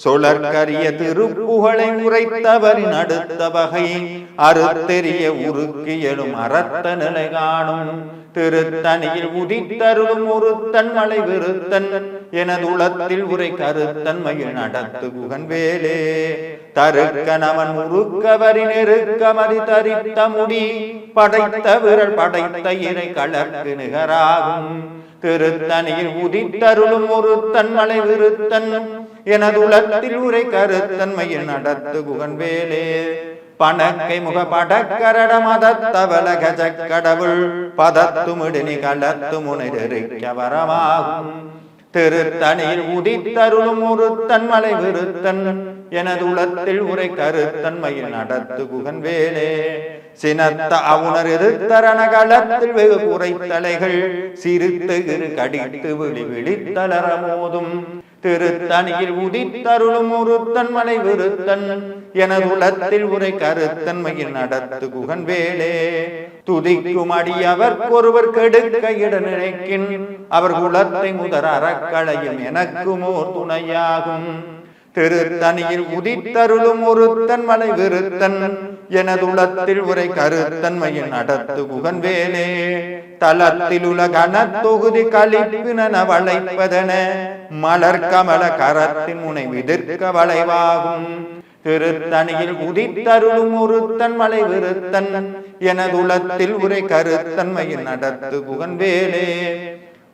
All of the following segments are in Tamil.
சொலற்கரிய திருப்புகழை உரைத்தவரின் அடுத்த வகை அறுத்தெறிய உருக்கியலும் அறத்த நிலை காணும் திருத்தணியில் உதித்தருளும் ஒருத்தன் மலை விருத்தன் எனதுளத்தில் உரை கருத்தன்மையில் நடத்து குகன் வேலே தருக்கனவன் உருக்கவரி நெருக்கமதி தரித்த முடி படைத்த விரல் படைத்த இறை கலக்கு நிகராகும் திருத்தணியில் உதித்தருளும் ஒருத்தன் மலை விருத்தன் எனதுளத்தில் உரை கருத்தன்மையில் நடத்து குகன் வேலே பணக்கை முக படக்கரட மதத்தவல கஜக்கடவுள் பதத்துமிடினி கலத்து முனைக்க வரமாகும் திருத்தணியில் உதித்தருளும் ஒருத்தன் மலை விருத்தன் எனதுளத்தில் உரை கருத்தன்மையில் நடத்து குகன் வேலே சினத்த அவுணர் எதிர்த்தரண களத்தில் வெகு குறைத்தலைகள் சிரித்து இரு கடித்து விழி விழித்தளர மோதும் திருத்தணியில் உதித்தருளும் ஒருத்தன் மலை விருத்தன் எனதுளத்தில் உரை கருத்தன்மையில் நடத்து குகன் வேலே துதிக்கும் அடியவர் ஒருவர் கெடுக்க இட நினைக்கின் அவர் குலத்தை முதற் அறக்களையும் எனக்குமோர் துணையாகும் திருத்தணியில் உதித்தருளும் ஒருத்தன் மலை விருத்தன் எனதுளத்தில் உரை கருத்தன்மையில் நடத்து குகன் வேலே தலத்தில் உலகன தொகுதி கழிப்பின வளைப்பதென மலர் கமல கரத்தின் முனை விதிர்க்க வளைவாகும் திருத்தணியில் உதித்தருளும் ஒருத்தன் மலை விருத்தன் எனதுளத்தில் உரை கருத்தன்மையில் நடத்து குகன் வேலே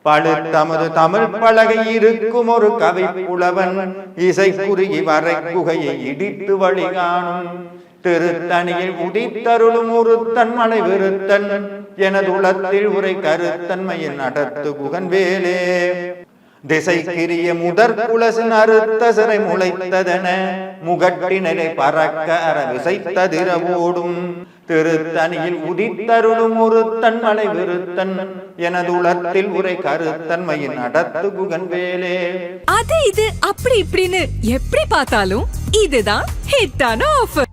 பழுத்தமது தமிழ் பலகை இருக்கும் ஒரு கவி புலவன் இசை குறுகி வரை குகையை இடித்து வழி காணும் திருத்தணியில் உதித்தருளும் ஒருத்தன் மலை விருத்தன் எனதுளத்தில் உரை கருத்தன்மையில் நடத்து குகன் வேலே திசைக்கிரிய முதற் குலசின் அறுத்த சிறை முளைத்ததென முகட்டினரை பறக்க அற விசைத்ததிர ஓடும் திருத்தணியில் உதித்தருளும் ஒருத்தன் மலை விருத்தன் எனதுளத்தில் உரை கருத்தன்மையில் நடத்து குகன் வேலே அது இது அப்படி இப்படின்னு எப்படி பார்த்தாலும் இதுதான் ஹிட்டான ஆஃபர்.